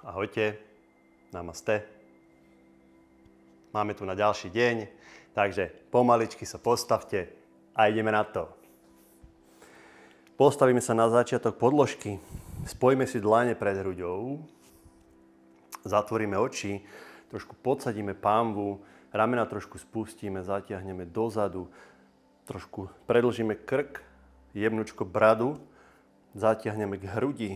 Ahojte, namaste. Máme tu na ďalší deň, takže pomaličky sa postavte a ideme na to. Postavíme sa na začiatok podložky, spojíme si dlane pred hruďou, zatvoríme oči, trošku podsadíme pánvu, ramena trošku spustíme, zatiahneme dozadu, trošku predĺžime krk, jemnučko bradu, zatiahneme k hrudi.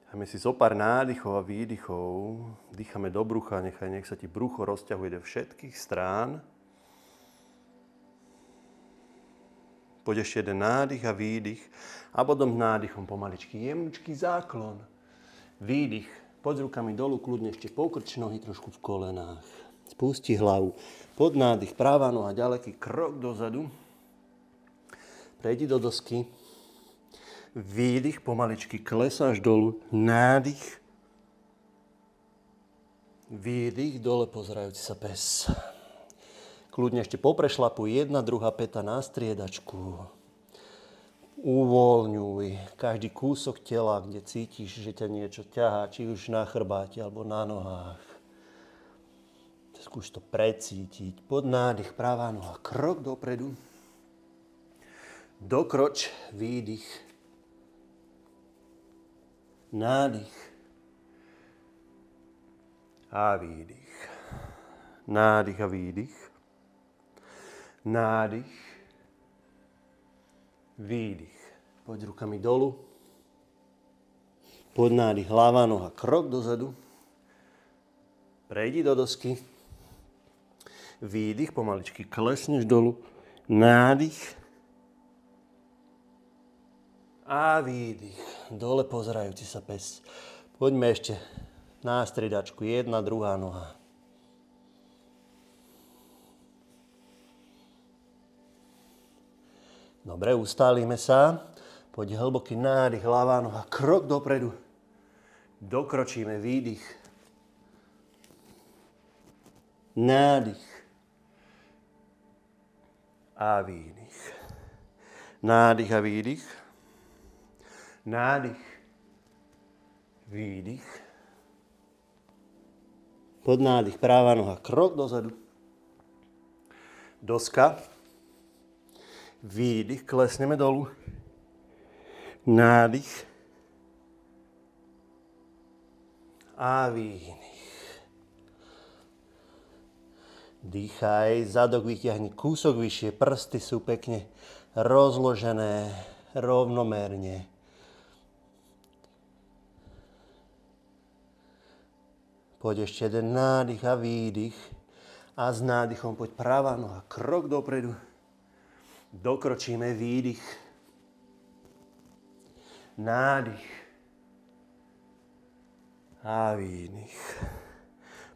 Dáme si zo pár nádychov a výdychov. Dýchame do brucha, nech sa ti brucho rozťahuje do všetkých strán. Poď ešte jeden nádych a výdych. A potom nádychom pomaličky jemnučký záklon. Výdych. Poď rukami dolu, kľudne ešte pokrč nohy trošku v kolenách. Spusti hlavu. Pod nádych, pravá noha, ďaleký krok dozadu. Prejdi do dosky. Výdych, pomaličky klesáš dolu, nádych. Výdych, dole pozerajúci sa pes. Kľudne ešte poprešlapuj, jedna, druhá päta na striedačku. Uvoľňuj každý kúsok tela, kde cítiš, že ťa niečo ťahá, či už na chrbáte alebo na nohách. Skúš to precítiť. Pod nádych, pravá noha, krok dopredu. Dokroč, výdych. Nádych a výdych. Nádych a výdych. Nádych. Výdych. Poď rukami dolu. Pod nádych, hlava, noha, krok dozadu. Prejdi do dosky. Výdych, pomaličky klesneš dolu. Nádych. A výdych. Dole pozerajúci sa pes. Poďme ešte na striedačku. Jedna, druhá noha. Dobre, ustálime sa. Poď hlboký nádych, ľavá noha, krok dopredu. Dokročíme, výdych. Nádych. A výdych. Nádych a výdych. Nádych, výdych. Pod nádych, práva noha, krok dozadu. Doska. Výdych, klesneme dolu. Nádych. A výdych. Dýchaj, zadok vyťahni kúsok vyššie, prsty sú pekne rozložené, rovnomerne. Poď ešte jeden nádych a výdych. A s nádychom poď pravá noha, krok dopredu. Dokročíme, výdych. Nádych. A výdych.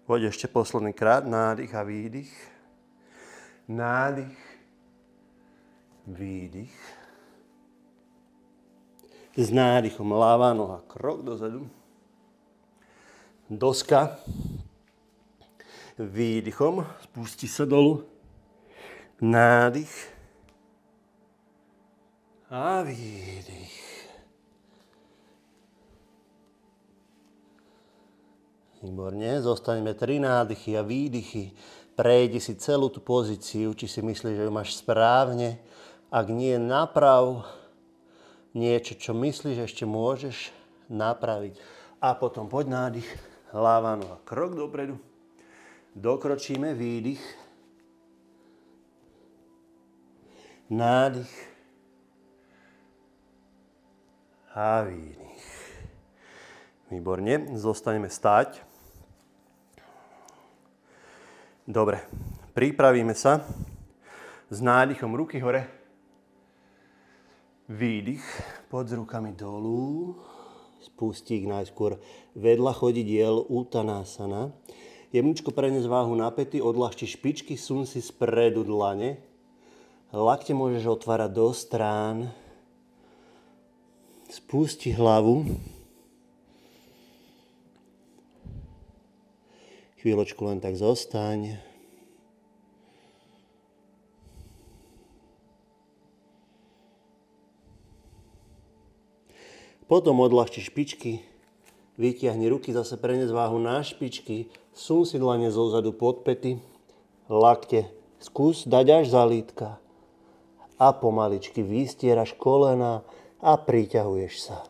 Poď ešte posledný krát, nádych a výdych. Nádych. Výdych. S nádychom ľavá noha, krok dozadu. Doska. Výdychom. Spusti sa dolu. Nádych. A výdych. Výborne. Zostaneme 3 nádychy a výdychy. Prejdi si celú tú pozíciu, či si myslíš, že ju máš správne. Ak nie, naprav niečo, čo myslíš, ešte môžeš napraviť. A potom poď nádych. Ľavá noha, krok dopredu. Dokročíme, výdych. Nádych. A výdych. Výborne, zostaneme stáť. Dobre, pripravíme sa. S nádychom ruky hore. Výdych, poď s rukami dolu. Spustí ich najskôr vedľa chodidiel, Uttanasana. Jemničko prenies váhu na päty, odľahči špičky, sun si spredu dlane. Lakte môžeš otvárať do strán. Spusti hlavu. Chvíľočku len tak zostaň. Potom odľahči špičky. Vytiahni ruky, zase prenes váhu na špičky. Sun si dlane zozadu pod pety. Lakte. Skús dať až za lítka. A pomaličky vystieraš kolena a priťahuješ sa.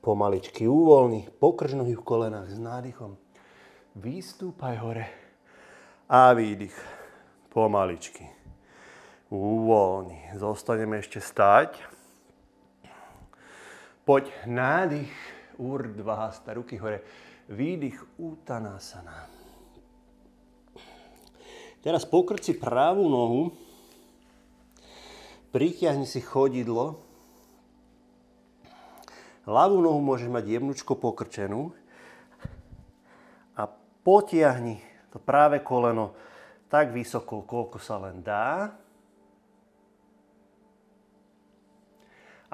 Pomaličky uvoľni, pokrč nohy v kolenách s nádychom. Vystúpaj hore a výdych. Pomaličky. Uvoľni. Zostaneme ešte stáť. Poď nádych, Urdhva Hasta, ruky hore. Výdych, Uttanasana. Teraz pokrč si pravú nohu. Pritiahni si chodidlo. Ľavú nohu môžeš mať jemnučko pokrčenú a potiahni to práve koleno tak vysoko, koľko sa len dá.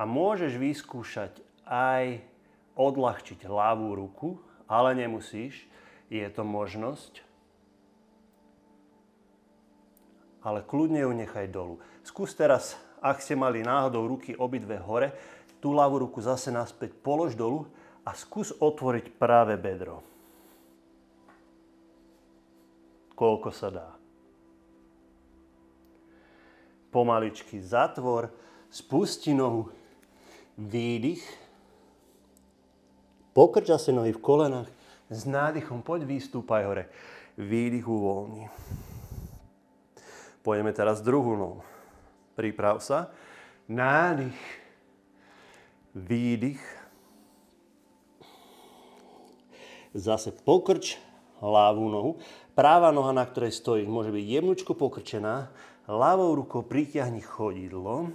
A môžeš vyskúšať aj odľahčiť ľavú ruku, ale nemusíš, je to možnosť. Ale kľudne ju nechaj dolu. Skús teraz, ak ste mali náhodou ruky obidve hore, tú ľavú ruku zase naspäť polož dolu a skús otvoriť práve bedro. Koľko sa dá. Pomaličky zatvor, spusti nohu, výdych. Pokrč zase nohy v kolenách, s nádychom poď vystúpaj hore. Výdych uvoľni. Pôjdeme teraz druhú nohu. Priprav sa. Nádych. Výdych. Zase pokrč ľavú nohu. Práva noha, na ktorej stojíš, môže byť jemnučko pokrčená. Ľavou rukou pritiahni chodidlo.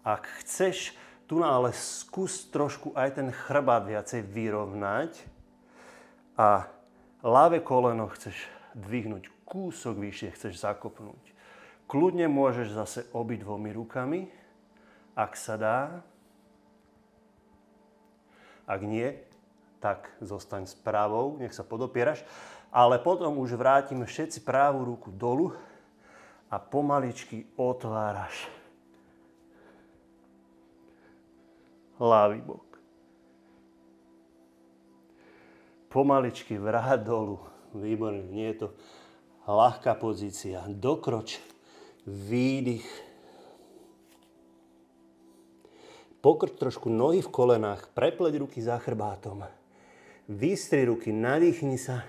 Ak chceš, tu ale skús trošku aj ten chrbát viacej vyrovnať. A ľavé koleno chceš dvihnúť kúsok vyššie, chceš zakopnúť. Kľudne môžeš zase obidvomi rukami, ak sa dá. Ak nie, tak zostaň s pravou, nech sa podopieraš. Ale potom už vrátime všetci pravú ruku dolu a pomaličky otváraš ľavý bok. Pomaličky vráť dolu. Výborne, nie je to ľahká pozícia. Dokroč, výdych. Pokrč trošku nohy v kolenách, prepleť ruky za chrbátom. Vystri ruky, nadýchni sa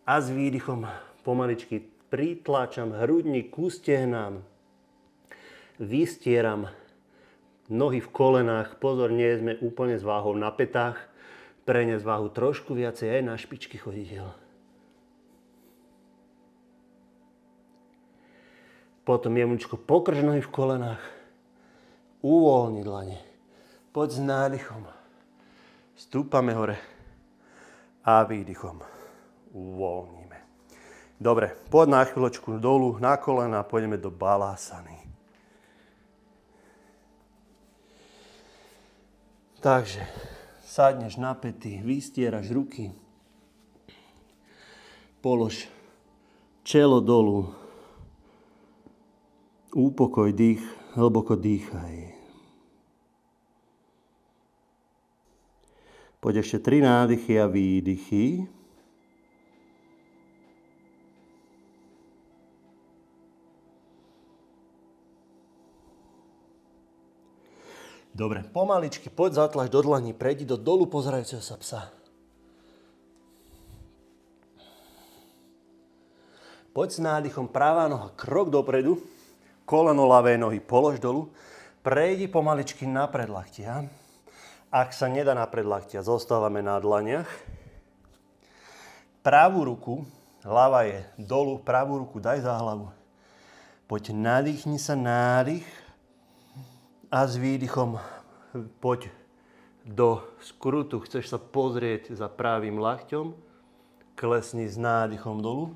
a s výdychom pomaličky pritláčam hrudník ku stehnám. Vystieram nohy v kolenách. Pozor, nie sme úplne s váhou na petách. Preniesť váhu trošku viacej aj na špičky chodidiel. Potom jemnučko pokrč nohy v kolenách. Uvoľni dlane. Poď s nádychom. Stúpame hore. A výdychom. Uvoľníme. Dobre, poď na chvíľočku dolu, na kolena a pôjdeme do balásany. Takže, sadneš na pety, vystieraš ruky. Polož čelo dolu. Upokoj dých, hlboko dýchaj. Poď ešte 3 nádychy a výdychy. Dobre, pomaličky poď zatlač do dlaní, prejdi do dolu pozerajúceho sa psa. Poď s nádychom, pravá noha krok dopredu, koleno ľavej nohy polož dolu, prejdi pomaličky na predlaktia. Ak sa nedá na predlaktia, zostávame na dlaniach. Pravú ruku, hlava je dolu, pravú ruku daj za hlavu. Poď nadýchni sa, nádych a s výdychom poď do skrutu. Chceš sa pozrieť za pravým lakťom, klesni s nádychom dolu.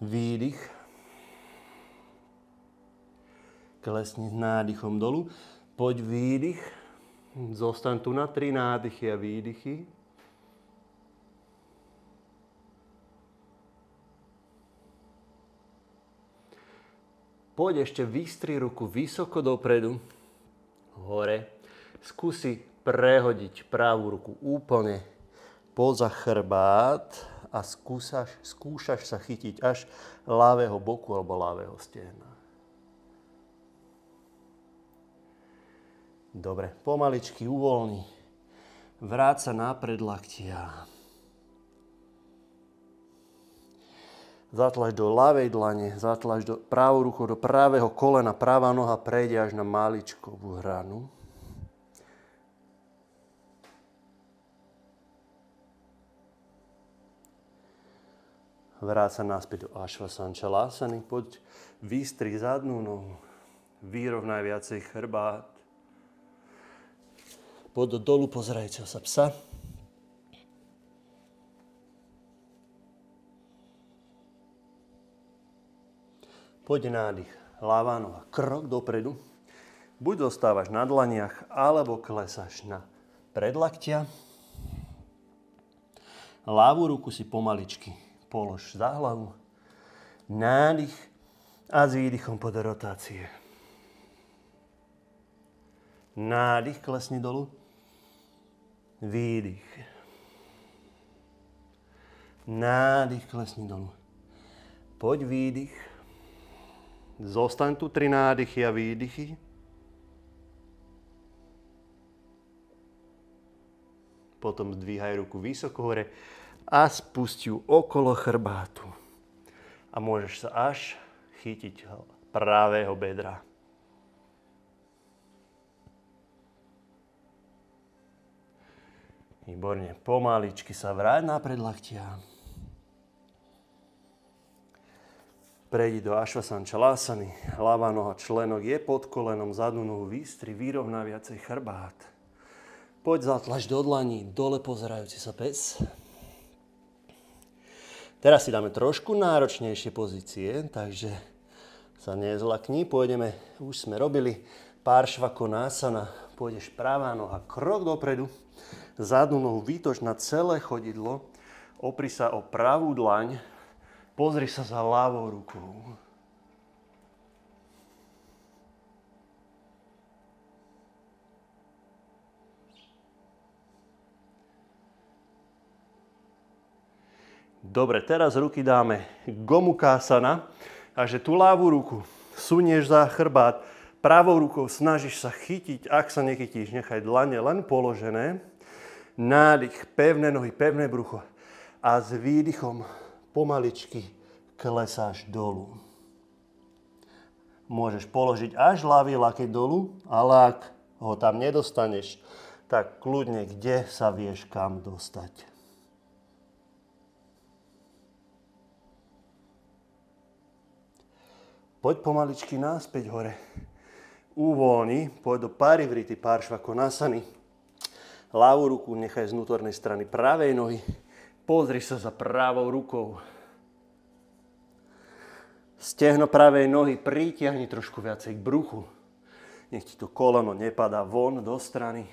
Výdych. Klesni s nádychom dolu. Poď výdych. Zostaň tu na 3 nádychy a výdychy. Poď ešte vystri ruku vysoko dopredu, hore. Skúsi prehodiť pravú ruku úplne poza chrbát a skúšaš sa chytiť až ľavého boku alebo ľavého stehna. Dobre, pomaličky uvoľni. Vráť sa na predlaktia. Zatlač do ľavej dlane, zatlač do pravou rukou do pravého kolena, pravá noha prejde až na maličkovú hranu. Vráť sa naspäť do Ašvasančalásany, poď vystri zadnú nohu, vyrovnaj viacej chrbát. Poď do dolu pozerajúceho sa psa. Poď nádych, ľavá noha, krok dopredu. Buď zostávaš na dlaniach, alebo klesáš na predlaktia. Ľavú ruku si pomaličky polož za hlavu. Nádych a s výdychom poď do rotácie. Nádych, klesni dolu. Výdych. Nádych, klesni dolu. Poď výdych. Zostaň tu 3 nádychy a výdychy. Potom zdvíhaj ruku vysoko hore a spust ju okolo chrbátu. A môžeš sa až chytiť pravého bedra. Výborne, pomaličky sa vráť na predlaktia. Prejdi do Ašvasančalásany. Ľavá noha členok je pod kolenom, zadnú nohu vystri, vyrovná viacej chrbát. Poď zatlač do dlaní, dole pozerajúci sa pes. Teraz si dáme trošku náročnejšie pozície, takže sa nezlakni. Pôjdeme, už sme robili Paršvakonásana. Pôjdeš pravá noha, krok dopredu, zadnú nohu vytoč na celé chodidlo, opri sa o pravú dlaň, pozri sa za ľavou rukou. Dobre, teraz ruky dáme Gomukásana a že tú ľavú ruku sunieš za chrbát, pravou rukou snažíš sa chytiť, ak sa nechytíš, nechaj dlane len položené. Nádych, pevné nohy, pevné brucho a s výdychom pomaličky klesáš dolu. Môžeš položiť až ľavý lakeť dolu, ale ak ho tam nedostaneš, tak kľudne kde sa vieš kam dostať. Poď pomaličky naspäť hore. Uvoľni, poď do Parivriti Paršvakonásany. Ľavú ruku nechaj z vnútornej strany pravej nohy. Pozri sa za pravou rukou. Stehno pravej nohy pritiahni trošku viacej k bruchu. Nech ti to koleno nepadá von do strany.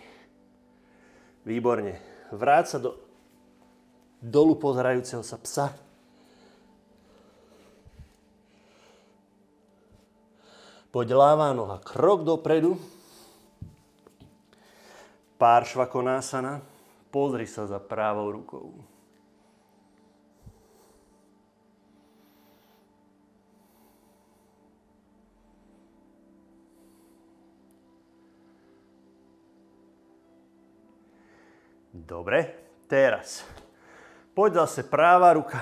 Výborne. Vráť sa do dolu pozerajúceho sa psa. Poď ľavá noha, krok dopredu. Paršvakonásana. Pozri sa za pravou rukou. Dobre, teraz poď zase práva ruka,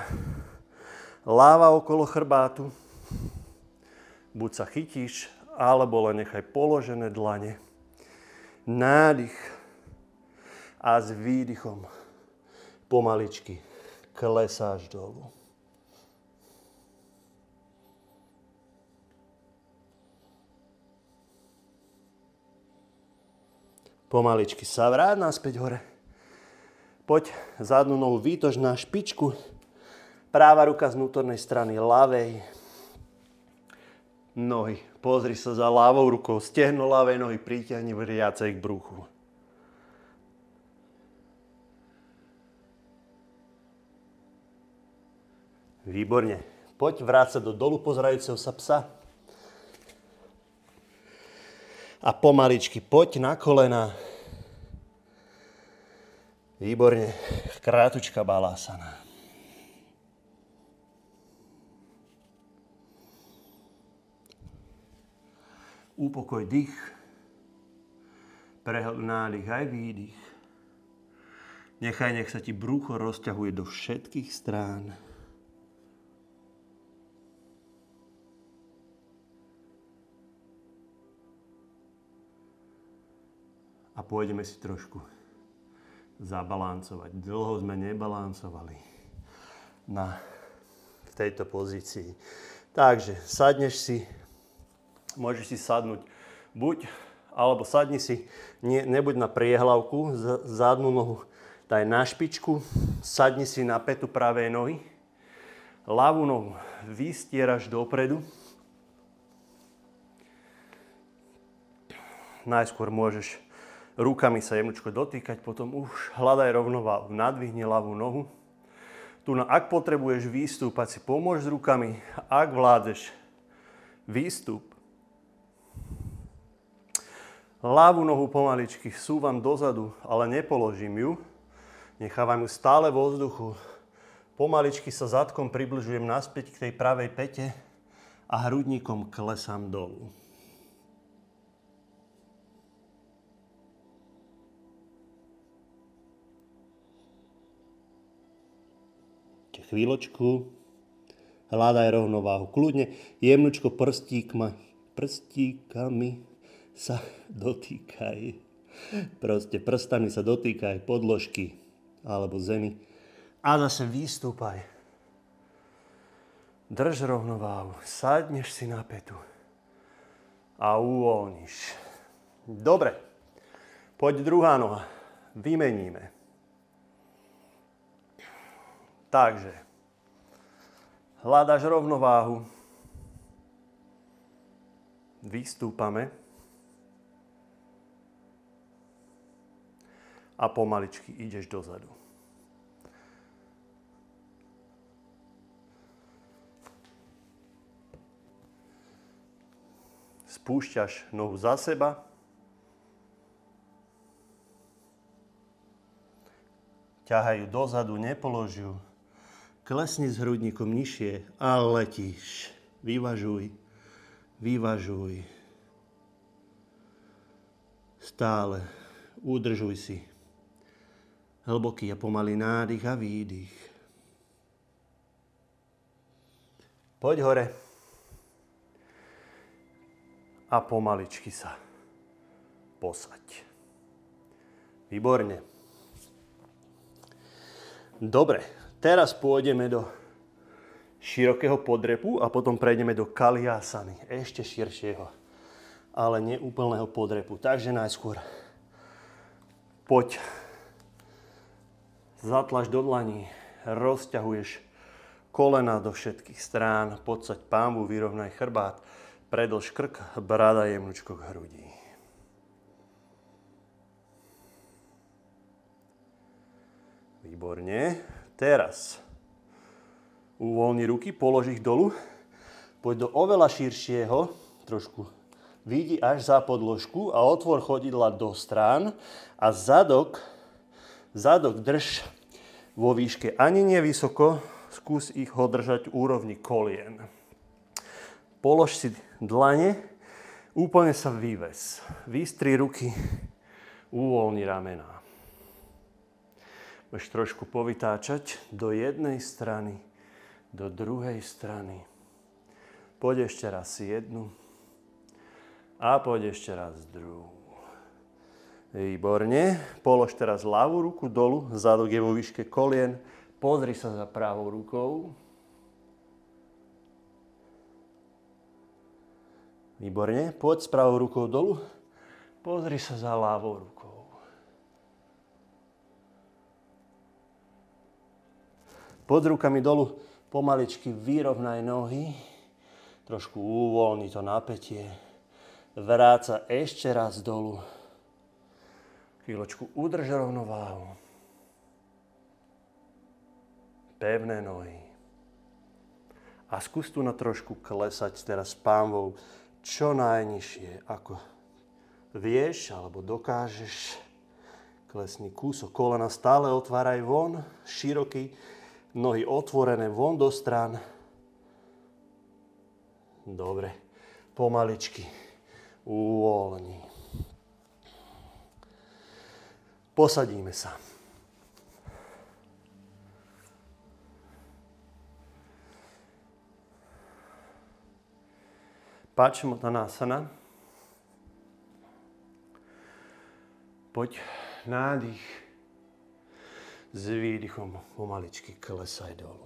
ľava okolo chrbátu. Buď sa chytíš, alebo len nechaj položené dlane. Nádych a s výdychom pomaličky klesáš dolu. Pomaličky sa vráť naspäť hore. Poď zadnú nohu výtoč na špičku. Práva ruka z vnútornej strany ľavej. Nohy Pozri sa za ľavou rukou, stehno ľavej nohy pritiahni viacej k bruchu. Výborne. Poď vrácať do dolu pozerajúceho sa psa. A pomaličky poď na kolena. Výborne. Krátučka balásana. Upokoj dých. Prehlb nádych aj výdych. Nech sa ti brucho rozťahuje do všetkých strán. A pôjdeme si trošku zabalancovať. Dlho sme nebalancovali v tejto pozícii. Takže sadneš si, môžeš si sadnúť alebo sadni si, nebuď na priehlavku, zadnú nohu daj na špičku, sadni si na pätu pravej nohy, ľavú nohu vystieraš dopredu. Najskôr môžeš rukami sa jemnučko dotýkať, potom už hľadaj rovnováhu. Nadvihni ľavú nohu. Tu ak potrebuješ výstúpať, si pomôž s rukami. Ak vládzeš, výstup. Ľavú nohu pomaličky súvam dozadu, ale nepoložím ju. Nechávam ju stále vo vzduchu. Pomaličky sa zadkom približujem naspäť k tej pravej pete a hrudníkom klesám dolu. Chvíľočku, hľadaj rovnováhu. Kľudne, jemnučko prstíkami sa dotýkaj. Proste prstami sa dotýkaj podložky alebo zemi. A zase vystúpaj. Drž rovnováhu, sadneš si na pätu a uvoľníš. Dobre, poď druhá noha, vymeníme. Takže, hľadaš rovnováhu, vystúpame a pomaličky ideš dozadu. Spúšťaš nohu za seba. Ťahaj ju dozadu, nepolož ju. Klesni s hrudníkom nižšie a letíš. Vyvažuj, vyvažuj. Stále udržuj si hlboký a pomalý nádych a výdych. Poď hore a pomaličky sa posaď. Výborne. Dobre. Teraz pôjdeme do širokého podrepu a potom prejdeme do kaliasany, ešte širšieho, ale neúplného podrepu. Takže najskôr poď, zatlač do dlaní, rozťahuješ kolena do všetkých strán, podsaď pánvu, vyrovnaj chrbát, predĺž krk, brada jemnučko k hrudi. Výborne. Teraz uvoľni ruky, polož ich dolu, poď do oveľa širšieho, trošku vyjdi až za podložku a otvor chodidla do strán a zadok drž vo výške ani nevysoko, skús ho držať v úrovni kolien. Polož si dlane, úplne sa vyves, vystri ruky, uvoľni ramená. Môžeš trošku povytáčať do jednej strany, do druhej strany. Poď ešte raz jednu a poď ešte raz druhú. Výborne. Polož teraz ľavú ruku dolu, zadok je vo výške kolien. Pozri sa za pravou rukou. Výborne. Poď s pravou rukou dolu. Pozri sa za ľavou rukou. Pod rukami dolu, pomaličky vyrovnaj nohy. Trošku uvoľni to napätie. Vráť sa ešte raz dolu. Chvíľočku udrž rovnováhu. Pevné nohy. A skús tu na trošku klesať teraz pánvou čo najnižšie, ako vieš alebo dokážeš. Klesni kúsok kolena, stále otváraj von, široký, nohy otvorené von do strán. Dobre, pomaličky, uvoľni. Posadíme sa. Pačmotanásana. Poď, nádych. S výdychom pomaličky klesaj dolu.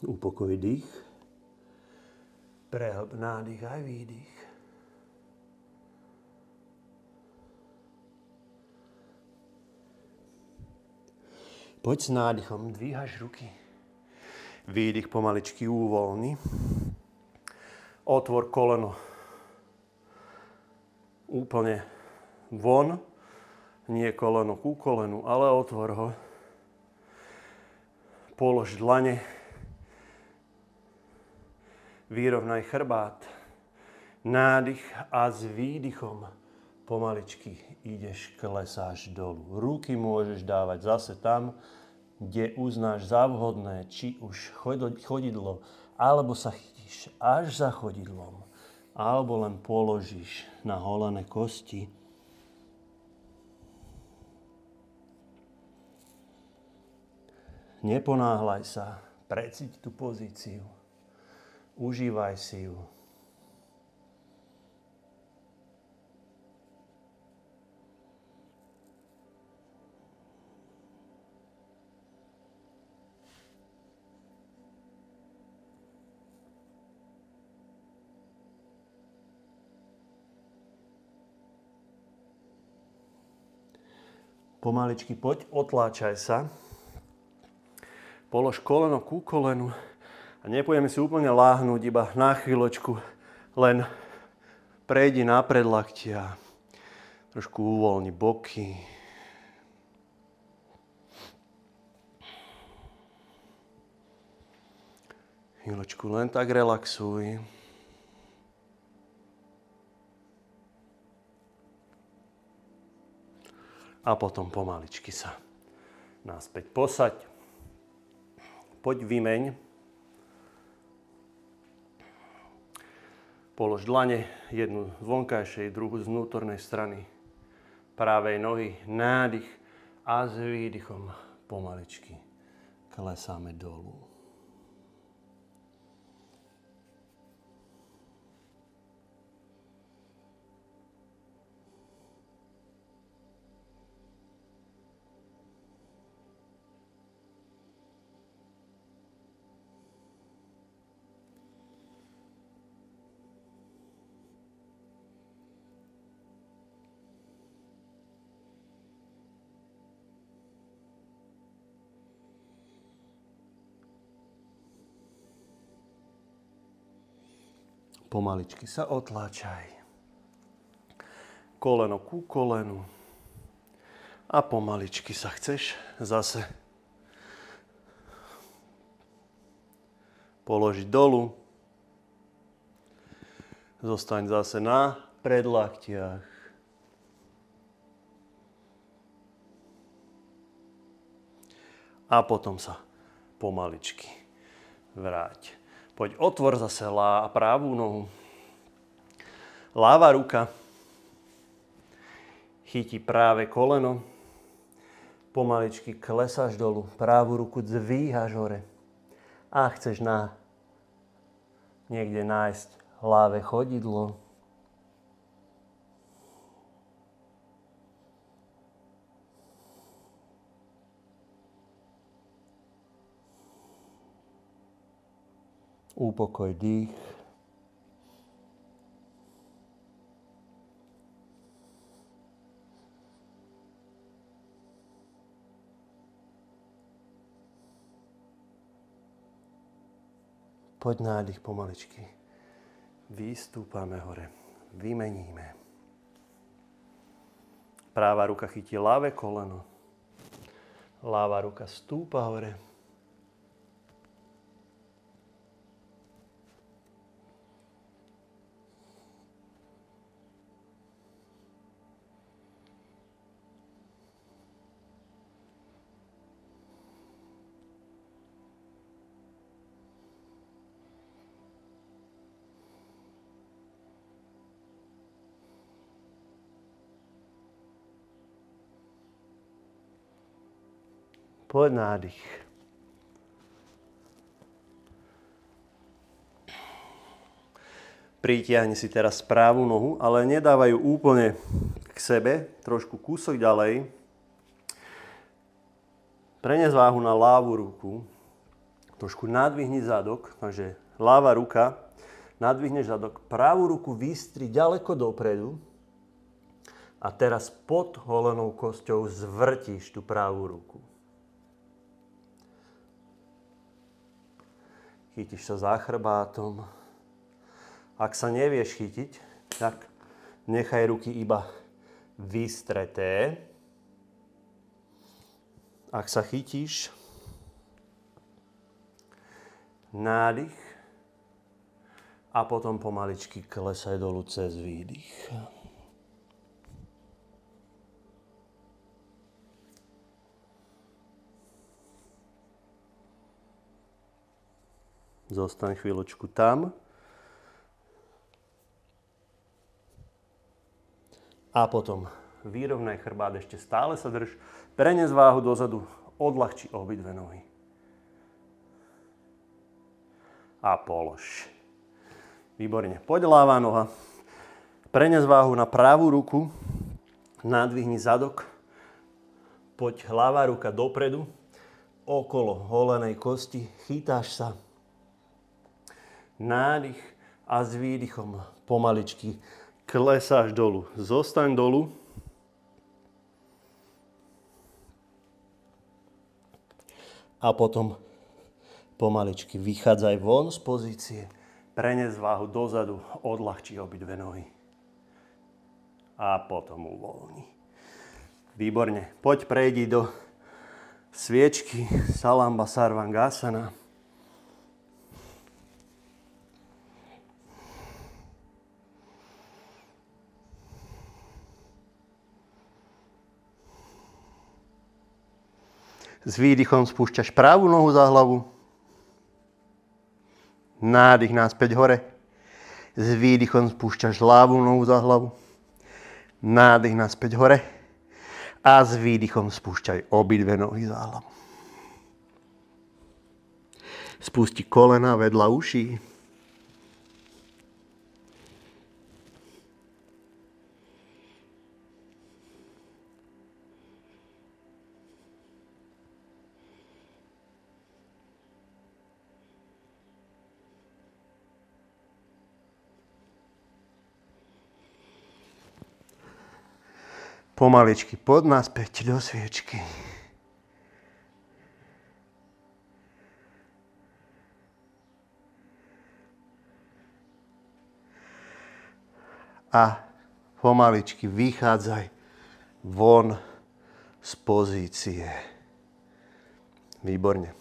Upokoj dých, prehlb nádych aj výdych. Poď s nádychom, dvíhaš ruky. Výdych pomaličky uvoľni. Otvor koleno úplne von, nie koleno ku kolenu, ale otvor ho. Polož dlane. Vyrovnaj chrbát, nádych a s výdychom pomaličky ideš, klesáš dolu. Ruky môžeš dávať zase tam, kde uznáš za vhodné, či už chodidlo, alebo sa chytíš až za chodidlom, alebo len položíš na holené kosti. Neponáhľaj sa, precíť tú pozíciu. Užívaj si ju. Pomaličky poď, otláčaj sa. Polož koleno ku kolenu. A nepôjdeme si úplne láhnuť, iba na chvíľočku, len prejdi na predlaktia, trošku uvoľni boky. Chvíľočku len tak relaxuj. A potom pomaličky sa naspäť posaď. Poď vymeň. Polož dlane, jednu z vonkajšej, druhú z vnútornej strany pravej nohy, nádych a s výdychom pomaličky klesáme dolu. Pomaličky sa otláčaj. Koleno ku kolenu. A pomaličky sa chceš zase položiť dolu. Zostaň zase na predlaktiach. A potom sa pomaličky vráť. Poď otvor zase pravú nohu. Ľavá ruka chytí práve koleno. Pomaličky klesáš dolu. Pravú ruku dvíhaš hore. A chceš na niekde nájsť ľavé chodidlo. Upokoj dých. Poď nádych pomaličky. Vystúpame hore. Vymeníme. Práva ruka chytí ľavé koleno. Ľavá ruka stúpa hore. Poď nádych. Pritiahni si teraz pravú nohu, ale nedávaj ju úplne k sebe, trošku kúsok ďalej. Prenes váhu na ľavú ruku, trošku nadvihni zadok, takže ľavá ruka, nadvihneš zadok, pravú ruku vystri ďaleko dopredu a teraz pod holenou kosťou zvrtíš tú pravú ruku. Chytíš sa za chrbátom. Ak sa nevieš chytiť, tak nechaj ruky iba vystreté. Ak sa chytíš, nádych a potom pomaličky klesaj dolu cez výdych. Zostaň chvíľočku tam. A potom vyrovnaj chrbát, ešte stále sa drž. Prenes váhu dozadu, odľahči obidve nohy. A polož. Výborne. Poď ľavá noha. Prenes váhu na pravú ruku. Nadvihni zadok. Poď ľavá ruka dopredu. Okolo holenej kosti. Chytáš sa. Nádych a s výdychom pomaličky klesáš dolu. Zostaň dolu. A potom pomaličky vychádzaj von z pozície. Prenes váhu dozadu, odľahči obidve nohy. A potom uvoľni. Výborne. Poď prejdi do sviečky Salamba Sarvangasana. S výdychom spúšťaš pravú nohu za hlavu. Nádych naspäť hore. S výdychom spúšťaš ľavú nohu za hlavu. Nádych naspäť hore. A s výdychom spúšťaj obidve nohy za hlavu. Spusti kolena vedľa uší. Pomaličky pod naspäť do sviečky. A pomaličky vychádzaj von z pozície. Výborne.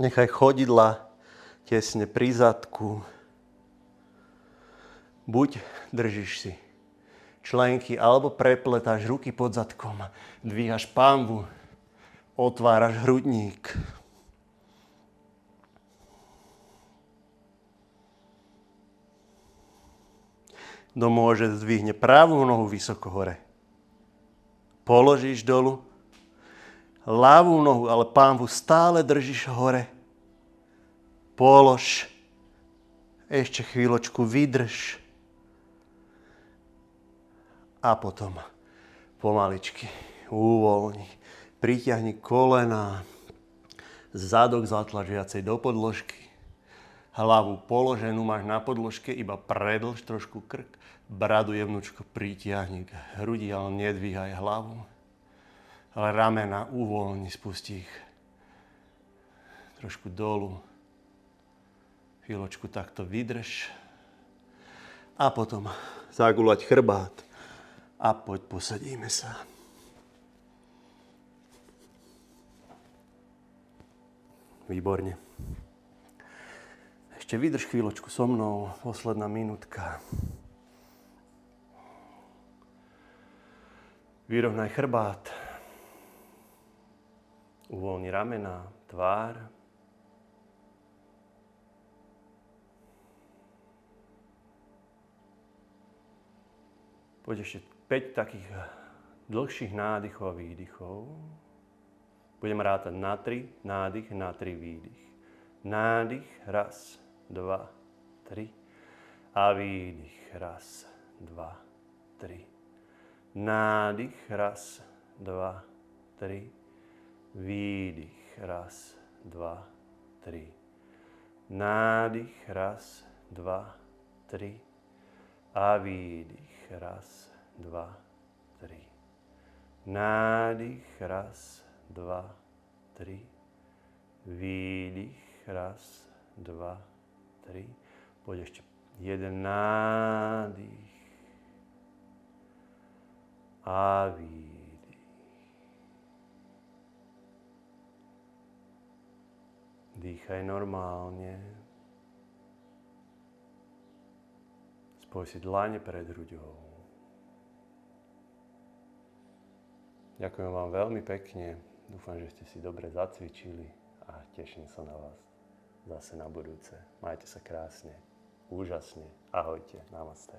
Nechaj chodidla tesne pri zadku. Buď držíš si členky, alebo prepletáš ruky pod zadkom, dvíhaš pánvu, otváraš hrudník. Kto môže, zdvihne pravú nohu vysoko hore. Položíš dolu, ľavú nohu, ale pánvu stále držíš hore. Polož, Ešte chvíľočku vydrž. A potom pomaličky uvoľni. Pritiahni kolená. Zadok zatlač viacej do podložky. Hlavu položenú máš na podložke, iba predĺž trošku krk. Bradu jemnúčko pritiahni k hrudi, ale nedvíhaj hlavu. Ale ramena uvoľni, spusti ich trošku dolu. Chvíľočku takto vydrž. A potom zaguľať chrbát. A poď posadíme sa. Výborne. Ešte vydrž chvíľočku so mnou. Posledná minútka. Vyrovnaj chrbát. Uvoľni ramena, tvár. Poď ešte 5 takých dlhších nádychov a výdychov. Budem rátať na 3 nádych, na 3 výdych. Nádych, raz, 2, 3. A výdych, raz, 2, 3. Nádych, raz, 2, 3. Výdych, raz, 2, 3. Nádych, raz, 2, 3. A výdych. Raz, 2, 3. Nádych, raz, 2, 3. Výdych, raz, 2, 3. Poď ešte jeden nádych. A výdych. Dýchaj normálne. Spoj si dlane pred hruďou. Ďakujem vám veľmi pekne. Dúfam, že ste si dobre zacvičili a teším sa na vás zase na budúce. Majte sa krásne, úžasne. Ahojte, namaste.